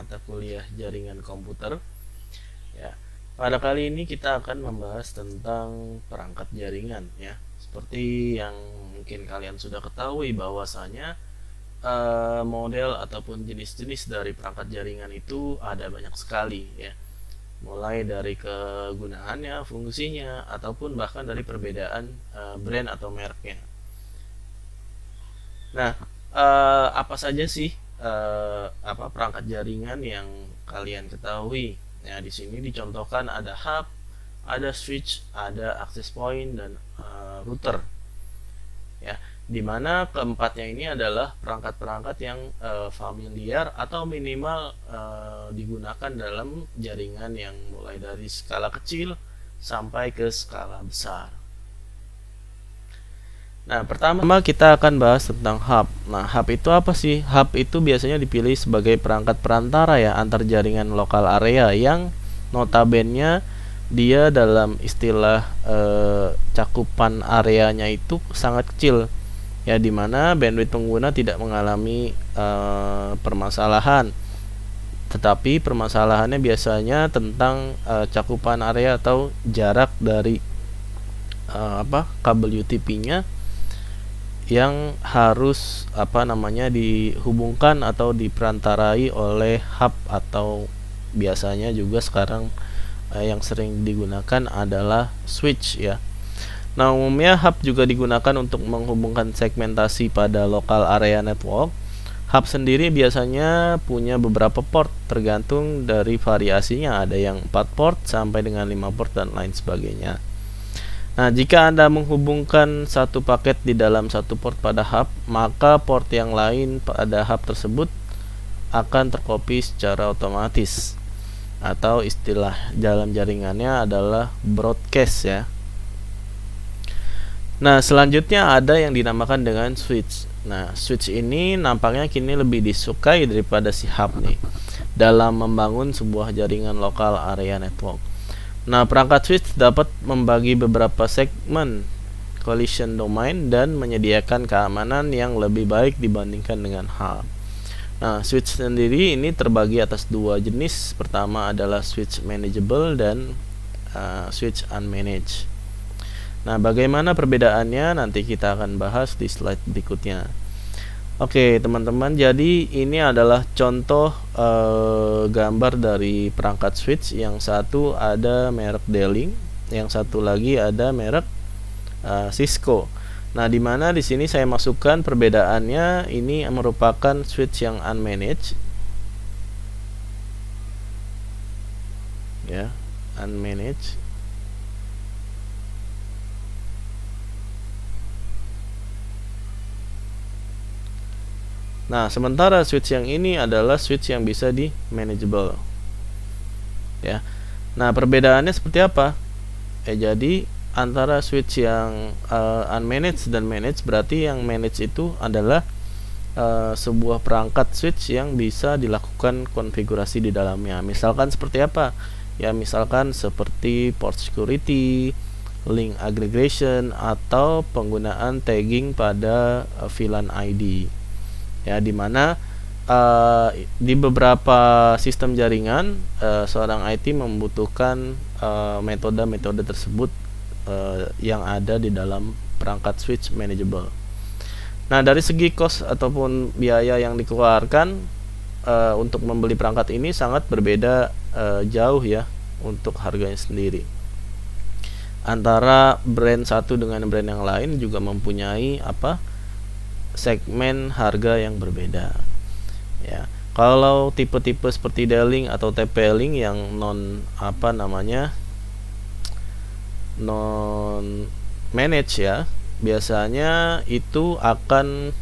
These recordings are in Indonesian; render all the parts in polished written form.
mata kuliah jaringan komputer. Ya, pada kali ini kita akan membahas tentang perangkat jaringan ya. Seperti yang mungkin kalian sudah ketahui bahwasanya model ataupun jenis-jenis dari perangkat jaringan itu ada banyak sekali ya. Mulai dari kegunaannya, fungsinya, ataupun bahkan dari perbedaan brand atau mereknya. Nah, apa saja sih perangkat jaringan yang kalian ketahui? Ya, di sini dicontohkan ada hub, ada switch, ada access point dan router. Ya, dimana keempatnya ini adalah perangkat-perangkat yang familiar atau minimal digunakan dalam jaringan yang mulai dari skala kecil sampai ke skala besar. Nah, pertama kita akan bahas tentang hub. Nah, hub itu apa sih? Hub itu biasanya dipilih sebagai perangkat perantara ya antar jaringan lokal area yang notabene dia dalam istilah cakupan areanya itu sangat kecil ya, dimana bandwidth pengguna tidak mengalami permasalahan, tetapi permasalahannya biasanya tentang cakupan area atau jarak dari kabel UTP-nya yang harus dihubungkan atau diperantarai oleh hub, atau biasanya juga sekarang yang sering digunakan adalah switch ya. Nah, umumnya hub juga digunakan untuk menghubungkan segmentasi pada local area network. Hub sendiri biasanya punya beberapa port tergantung dari variasinya, ada yang 4 port sampai dengan 5 port dan lain sebagainya. Nah, jika Anda menghubungkan satu paket di dalam satu port pada hub, maka port yang lain pada hub tersebut akan tercopy secara otomatis, atau istilah dalam jaringannya adalah broadcast ya. Nah, selanjutnya ada yang dinamakan dengan switch. Nah, switch ini nampaknya kini lebih disukai daripada si hub nih dalam membangun sebuah jaringan lokal area network. Nah, perangkat switch dapat membagi beberapa segmen collision domain dan menyediakan keamanan yang lebih baik dibandingkan dengan hub. Nah, switch sendiri ini terbagi atas dua jenis. Pertama adalah switch manageable dan switch unmanaged. Nah, bagaimana perbedaannya nanti kita akan bahas di slide berikutnya. Oke teman-teman, jadi ini adalah contoh gambar dari perangkat switch. Yang satu ada merek D-Link, yang satu lagi ada merek Cisco. Nah, dimana di sini saya masukkan perbedaannya. Ini merupakan switch yang unmanaged ya, unmanaged. Nah, sementara switch yang ini adalah switch yang bisa di manageable ya. Nah, perbedaannya seperti apa? Jadi antara switch yang unmanaged dan managed, berarti yang managed itu adalah sebuah perangkat switch yang bisa dilakukan konfigurasi di dalamnya. Misalkan seperti apa? Ya, misalkan seperti port security, link aggregation, atau penggunaan tagging pada VLAN ID. Ya, dimana di beberapa sistem jaringan seorang IT membutuhkan metode-metode tersebut yang ada di dalam perangkat switch manageable. Nah, dari segi cost ataupun biaya yang dikeluarkan untuk membeli perangkat ini sangat berbeda jauh ya untuk harganya sendiri. Antara brand satu dengan brand yang lain juga mempunyai segmen harga yang berbeda ya. Kalau tipe-tipe seperti D-Link atau TP-Link yang non manage ya, biasanya itu akan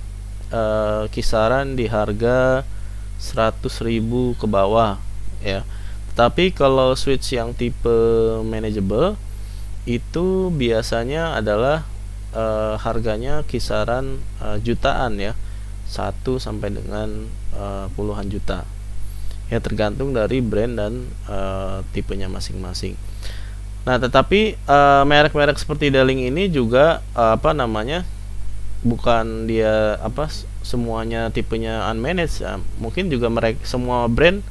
kisaran di harga 100.000 ke bawah ya. Tapi kalau switch yang tipe manageable itu biasanya adalah harganya kisaran jutaan ya, 1 sampai dengan puluhan juta ya, tergantung dari brand dan tipenya masing-masing. Nah, tetapi merek-merek seperti D-Link ini juga bukan dia semuanya tipenya unmanaged ya. Mungkin juga semua brand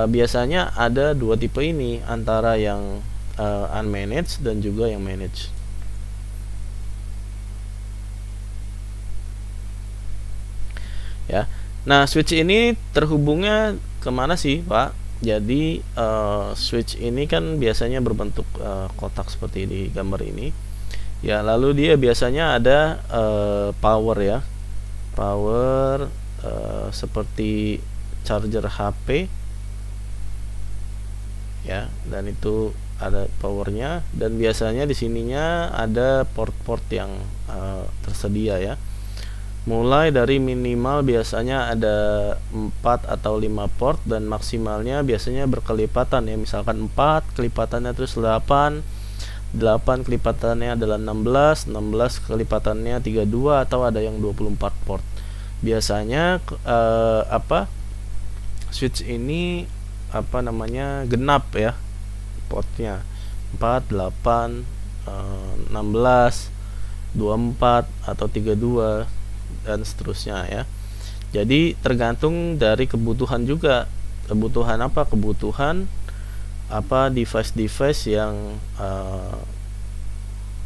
biasanya ada dua tipe ini, antara yang unmanaged dan juga yang managed. Ya, nah switch ini terhubungnya kemana sih, Pak? Jadi switch ini kan biasanya berbentuk kotak seperti di gambar ini. Ya, lalu dia biasanya ada power ya, power seperti charger HP ya, dan itu ada powernya, dan biasanya di sininya ada port-port yang tersedia ya. Mulai dari minimal biasanya ada 4 atau 5 port, dan maksimalnya biasanya berkelipatan ya, misalkan 4 kelipatannya terus 8 kelipatannya adalah 16 kelipatannya 32, atau ada yang 24 port. Biasanya switch ini genap ya portnya, 4, 8, 16, 24 atau 32 dan seterusnya ya. Jadi tergantung dari kebutuhan juga. Kebutuhan device yang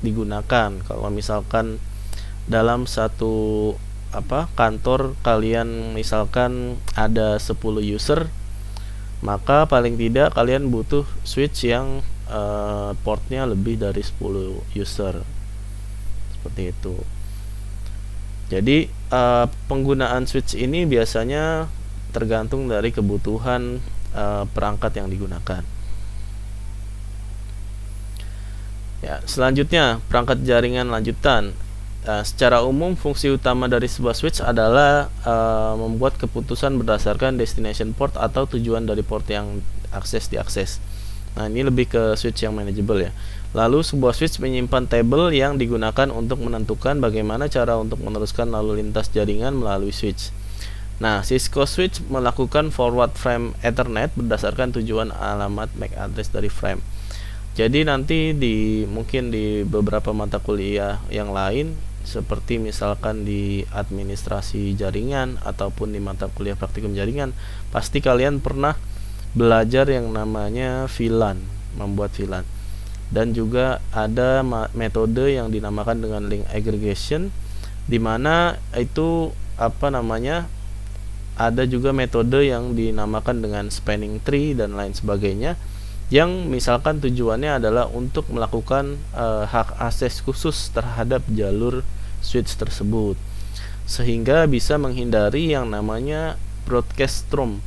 digunakan. Kalau misalkan dalam satu kantor kalian misalkan ada 10 user, maka paling tidak kalian butuh switch yang portnya lebih dari 10 user. Seperti itu. Jadi penggunaan switch ini biasanya tergantung dari kebutuhan perangkat yang digunakan. Ya, selanjutnya perangkat jaringan lanjutan. Secara umum fungsi utama dari sebuah switch adalah membuat keputusan berdasarkan destination port atau tujuan dari port yang diakses. Nah, ini lebih ke switch yang manageable ya. Lalu sebuah switch menyimpan table yang digunakan untuk menentukan bagaimana cara untuk meneruskan lalu lintas jaringan melalui switch. Nah, Cisco switch melakukan forward frame Ethernet berdasarkan tujuan alamat MAC address dari frame. Jadi nanti mungkin di beberapa mata kuliah yang lain, seperti misalkan di administrasi jaringan ataupun di mata kuliah praktikum jaringan, pasti kalian pernah belajar yang namanya VLAN, membuat VLAN. Dan juga ada metode yang dinamakan dengan link aggregation, di mana itu ada juga metode yang dinamakan dengan spanning tree dan lain sebagainya, yang misalkan tujuannya adalah untuk melakukan hak akses khusus terhadap jalur switch tersebut, sehingga bisa menghindari yang namanya broadcast room.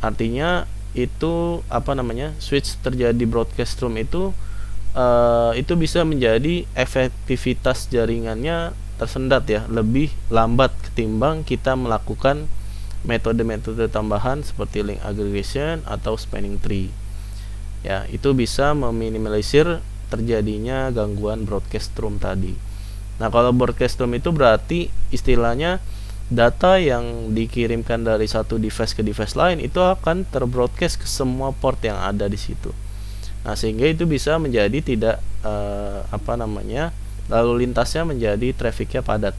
Artinya itu switch terjadi broadcast room itu bisa menjadi efektivitas jaringannya tersendat ya, lebih lambat ketimbang kita melakukan metode-metode tambahan seperti link aggregation atau spanning tree. Ya, itu bisa meminimalisir terjadinya gangguan broadcast room tadi. Nah, kalau broadcast room itu berarti istilahnya data yang dikirimkan dari satu device ke device lain itu akan terbroadcast ke semua port yang ada di situ. Nah, sehingga itu bisa menjadi tidak lalu lintasnya menjadi trafficnya padat.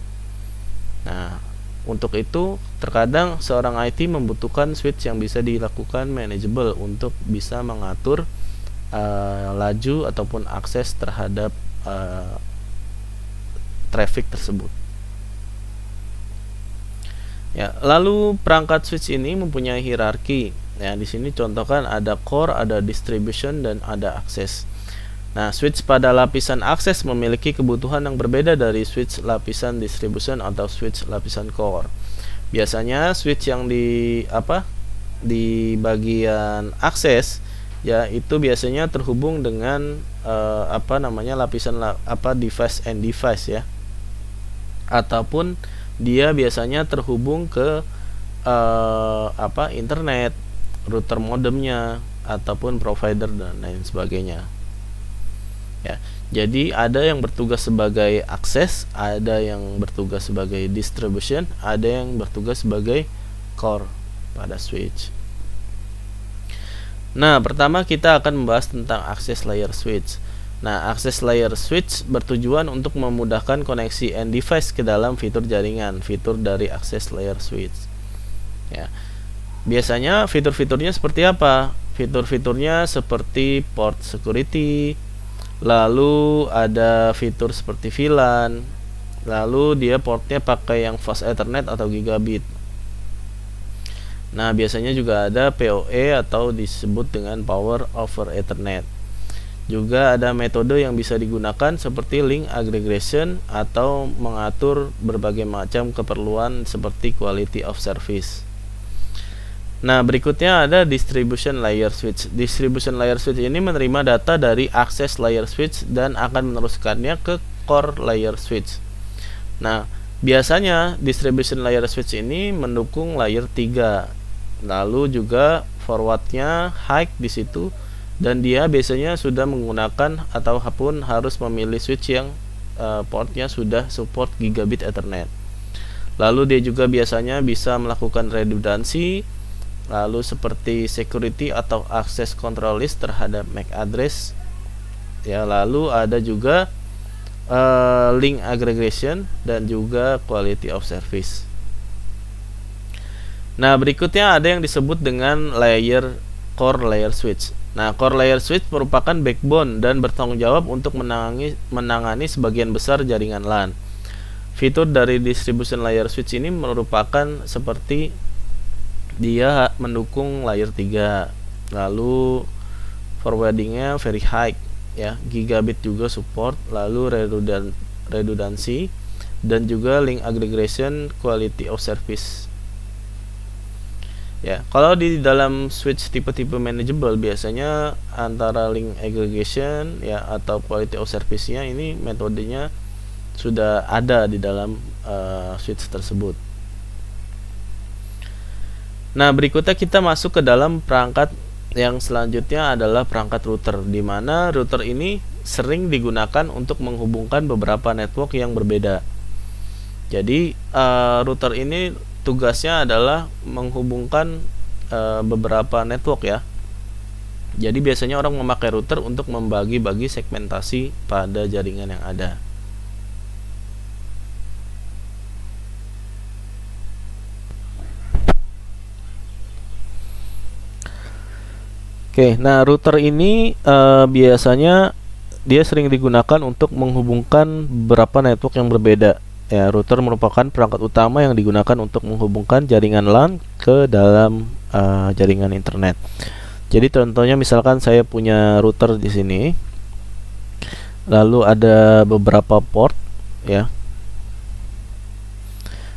Nah, untuk itu terkadang seorang IT membutuhkan switch yang bisa dilakukan manageable untuk bisa mengatur laju ataupun akses terhadap traffic tersebut. Ya, lalu perangkat switch ini mempunyai hierarki. Ya, di sini contohkan ada core, ada distribution, dan ada akses. Nah, switch pada lapisan akses memiliki kebutuhan yang berbeda dari switch lapisan distribution atau switch lapisan core. Biasanya switch yang di bagian akses ya itu biasanya terhubung dengan lapisan device and device ya. Ataupun dia biasanya terhubung ke internet, router modemnya ataupun provider dan lain sebagainya. Ya, jadi ada yang bertugas sebagai akses, ada yang bertugas sebagai distribution, ada yang bertugas sebagai core pada switch. Nah, pertama kita akan membahas tentang access layer switch. Nah, access layer switch bertujuan untuk memudahkan koneksi end device ke dalam fitur jaringan, fitur dari access layer switch. Ya. biasanya fitur-fiturnya seperti apa? Fitur-fiturnya seperti port security, lalu ada fitur seperti VLAN, lalu dia portnya pakai yang fast Ethernet atau gigabit. Nah, biasanya juga ada PoE atau disebut dengan Power over Ethernet. Juga ada metode yang bisa digunakan seperti link aggregation atau mengatur berbagai macam keperluan seperti quality of service. Nah, berikutnya ada distribution layer switch. Distribution layer switch ini menerima data dari access layer switch dan akan meneruskannya ke core layer switch. Nah, biasanya distribution layer switch ini mendukung layer 3. Lalu juga forwardnya high di situ, dan dia biasanya sudah menggunakan ataupun harus memilih switch yang portnya sudah support gigabit Ethernet. Lalu dia juga biasanya bisa melakukan redundancy, lalu seperti security atau access control list terhadap MAC address. Ya, lalu ada juga link aggregation dan juga quality of service. Nah, berikutnya ada yang disebut dengan core layer switch. Nah, core layer switch merupakan backbone dan bertanggung jawab untuk menangani sebagian besar jaringan LAN. Fitur dari distribution layer switch ini merupakan seperti dia mendukung layer 3, lalu forwardingnya very high ya, gigabit juga support, lalu redundancy dan juga link aggregation, quality of service. Ya, kalau di dalam switch tipe-tipe manageable biasanya antara link aggregation ya atau quality of service-nya ini metodenya sudah ada di dalam switch tersebut. Nah, berikutnya kita masuk ke dalam perangkat yang selanjutnya adalah perangkat router, di mana router ini sering digunakan untuk menghubungkan beberapa network yang berbeda. Jadi router ini tugasnya adalah menghubungkan beberapa network ya. Jadi biasanya orang memakai router untuk membagi-bagi segmentasi pada jaringan yang ada. Oke, nah router ini biasanya dia sering digunakan untuk menghubungkan beberapa network yang berbeda. Ya, router merupakan perangkat utama yang digunakan untuk menghubungkan jaringan LAN ke dalam jaringan internet. Jadi contohnya misalkan saya punya router di sini, lalu ada beberapa port, ya.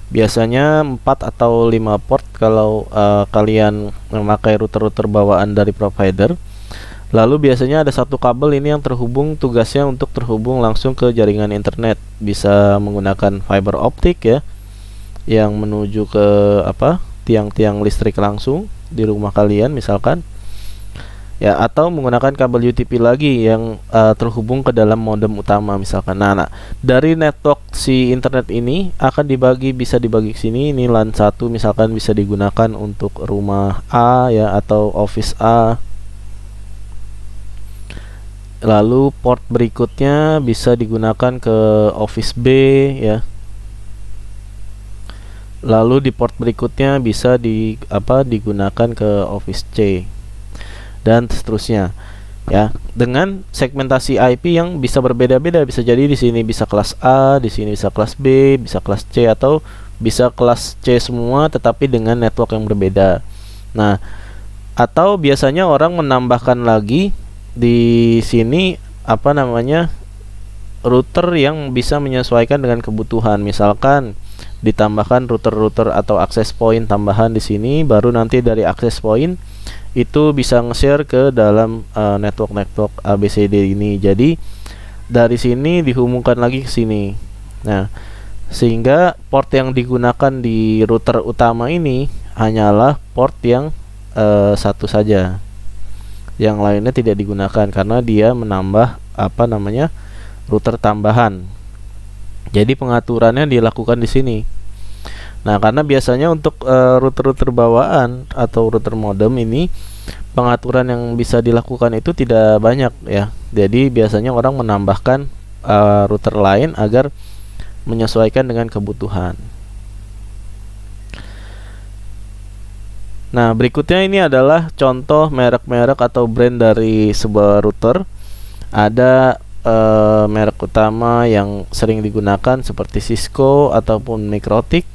Biasanya 4 atau 5 port kalau kalian memakai router-router bawaan dari provider. Lalu biasanya ada satu kabel ini yang terhubung, tugasnya untuk terhubung langsung ke jaringan internet. Bisa menggunakan fiber optik ya, yang menuju ke tiang-tiang listrik langsung di rumah kalian misalkan. Ya, atau menggunakan kabel UTP lagi yang terhubung ke dalam modem utama misalkan. Nah, dari network si internet ini akan bisa dibagi ke sini. Ini LAN 1 misalkan bisa digunakan untuk rumah A ya atau office A. Lalu port berikutnya bisa digunakan ke office B ya. Lalu di port berikutnya bisa digunakan ke office C dan seterusnya ya, dengan segmentasi IP yang bisa berbeda-beda. Bisa jadi di sini bisa kelas A, di sini bisa kelas B, bisa kelas C, atau bisa kelas C semua tetapi dengan network yang berbeda. Nah, atau biasanya orang menambahkan lagi di sini router yang bisa menyesuaikan dengan kebutuhan. Misalkan ditambahkan router-router atau access point tambahan di sini, baru nanti dari access point itu bisa nge-share ke dalam network-network ABCD ini. Jadi dari sini dihubungkan lagi ke sini. Nah, sehingga port yang digunakan di router utama ini hanyalah port yang satu saja. Yang lainnya tidak digunakan karena dia menambah router tambahan. Jadi pengaturannya dilakukan di sini. Nah, karena biasanya untuk router-router bawaan atau router modem ini pengaturan yang bisa dilakukan itu tidak banyak ya. Jadi biasanya orang menambahkan router lain agar menyesuaikan dengan kebutuhan. Nah, berikutnya ini adalah contoh merek-merek atau brand dari sebuah router. Ada merek utama yang sering digunakan seperti Cisco ataupun Mikrotik.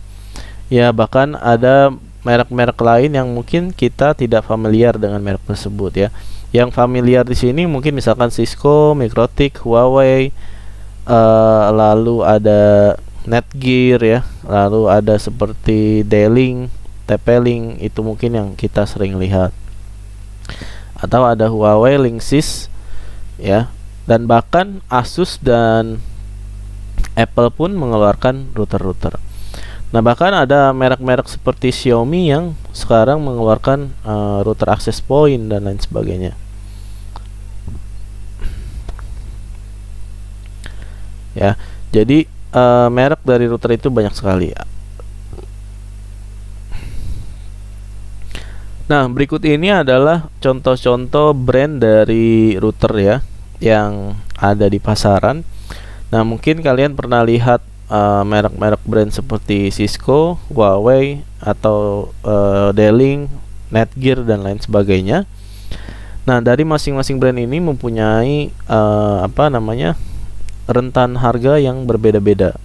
Ya, bahkan ada merek-merek lain yang mungkin kita tidak familiar dengan merek tersebut ya. Yang familiar di sini mungkin misalkan Cisco, Mikrotik, Huawei, lalu ada Netgear ya, lalu ada seperti D-Link, TP-Link, itu mungkin yang kita sering lihat. Atau ada Huawei, Linksys ya. Dan bahkan Asus dan Apple pun mengeluarkan router-router. Nah, bahkan ada merek-merek seperti Xiaomi yang sekarang mengeluarkan router access point dan lain sebagainya. Ya, jadi merek dari router itu banyak sekali. Nah, berikut ini adalah contoh-contoh brand dari router ya yang ada di pasaran. Nah, mungkin kalian pernah lihat merek-merek brand seperti Cisco, Huawei, atau D-Link, Netgear dan lain sebagainya. Nah, dari masing-masing brand ini mempunyai rentan harga yang berbeda-beda.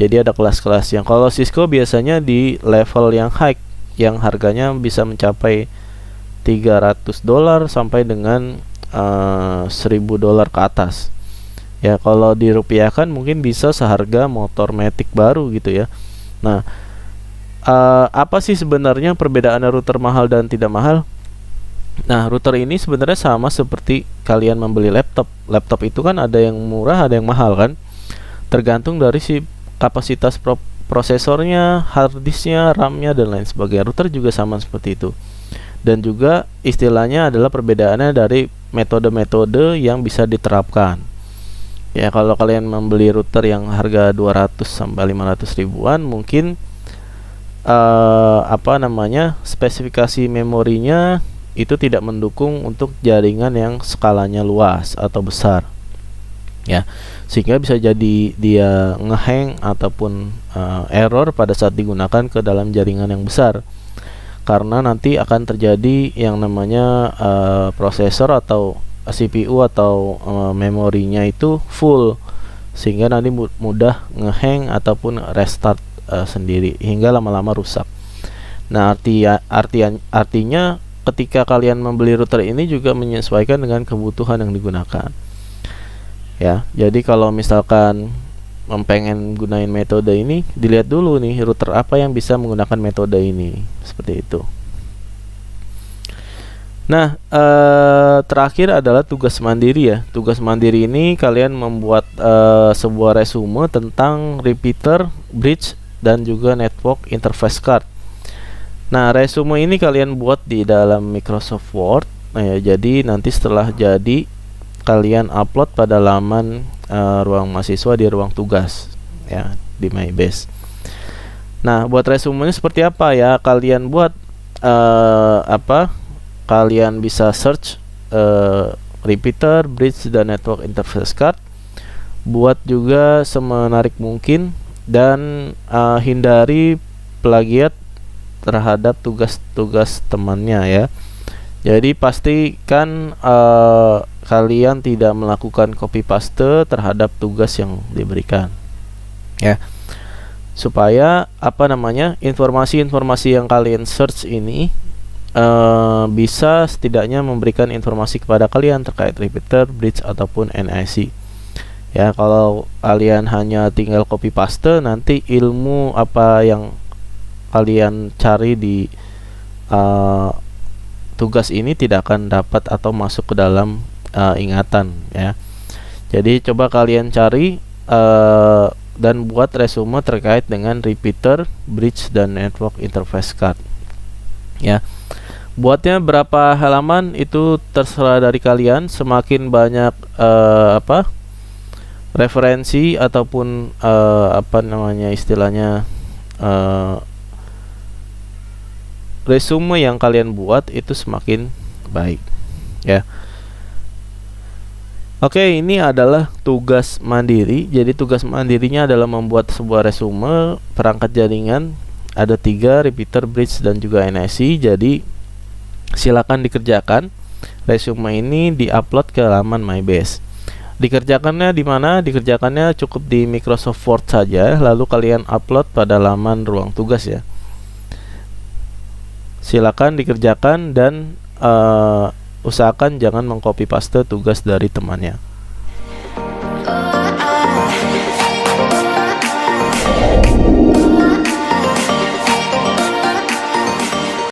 Jadi ada kelas-kelas yang kalau Cisco biasanya di level yang high, yang harganya bisa mencapai $300 sampai dengan $1.000 ke atas. Ya, kalau dirupiahkan mungkin bisa seharga motor matic baru gitu ya. Nah, apa sih sebenarnya perbedaan router mahal dan tidak mahal? Nah, router ini sebenarnya sama seperti kalian membeli laptop. Laptop itu kan ada yang murah, ada yang mahal kan? Tergantung dari si kapasitas prosesornya, harddisknya, RAM-nya dan lain sebagainya. Router juga sama seperti itu. Dan juga istilahnya adalah perbedaannya dari metode-metode yang bisa diterapkan. Ya, kalau kalian membeli router yang harga 200 sampai 500 ribuan, mungkin spesifikasi memorinya itu tidak mendukung untuk jaringan yang skalanya luas atau besar. Ya, sehingga bisa jadi dia ngehang ataupun error pada saat digunakan ke dalam jaringan yang besar. Karena nanti akan terjadi yang namanya prosesor atau CPU atau memorinya itu full, sehingga nanti mudah ngehang ataupun restart sendiri hingga lama-lama rusak. Nah, artinya ketika kalian membeli router ini juga menyesuaikan dengan kebutuhan yang digunakan. Ya, jadi kalau misalkan pengen gunain metode ini, dilihat dulu nih router apa yang bisa menggunakan metode ini, seperti itu. Nah, terakhir adalah tugas mandiri ya. Tugas mandiri ini kalian membuat sebuah resume tentang repeater, bridge, dan juga network interface card. Nah, resume ini kalian buat di dalam Microsoft Word. Nah ya, jadi nanti setelah jadi kalian upload pada laman ruang mahasiswa di ruang tugas ya di MyBase. Nah, buat resumenya seperti apa ya? Kalian buat kalian bisa search repeater, bridge, dan network interface card. Buat juga semenarik mungkin dan hindari plagiat terhadap tugas-tugas temannya ya. Jadi pastikan kalian tidak melakukan copy paste terhadap tugas yang diberikan ya, supaya informasi-informasi yang kalian search ini bisa setidaknya memberikan informasi kepada kalian terkait repeater, bridge, ataupun NIC ya. Kalau kalian hanya tinggal copy paste, nanti ilmu apa yang kalian cari di tugas ini tidak akan dapat atau masuk ke dalam ingatan ya. Jadi coba kalian cari dan buat resume terkait dengan repeater, bridge, dan network interface card ya. Buatnya berapa halaman itu terserah dari kalian. Semakin banyak referensi ataupun resume yang kalian buat itu semakin baik ya. Oke, ini adalah tugas mandiri. Jadi tugas mandirinya adalah membuat sebuah resume perangkat jaringan ada 3, repeater, bridge, dan juga NIC. Jadi silakan dikerjakan. Resume ini diupload ke laman MyBase. Dikerjakannya di mana? Dikerjakannya cukup di Microsoft Word saja, lalu kalian upload pada laman ruang tugas ya. Silakan dikerjakan dan usahakan jangan mengcopy paste tugas dari temannya.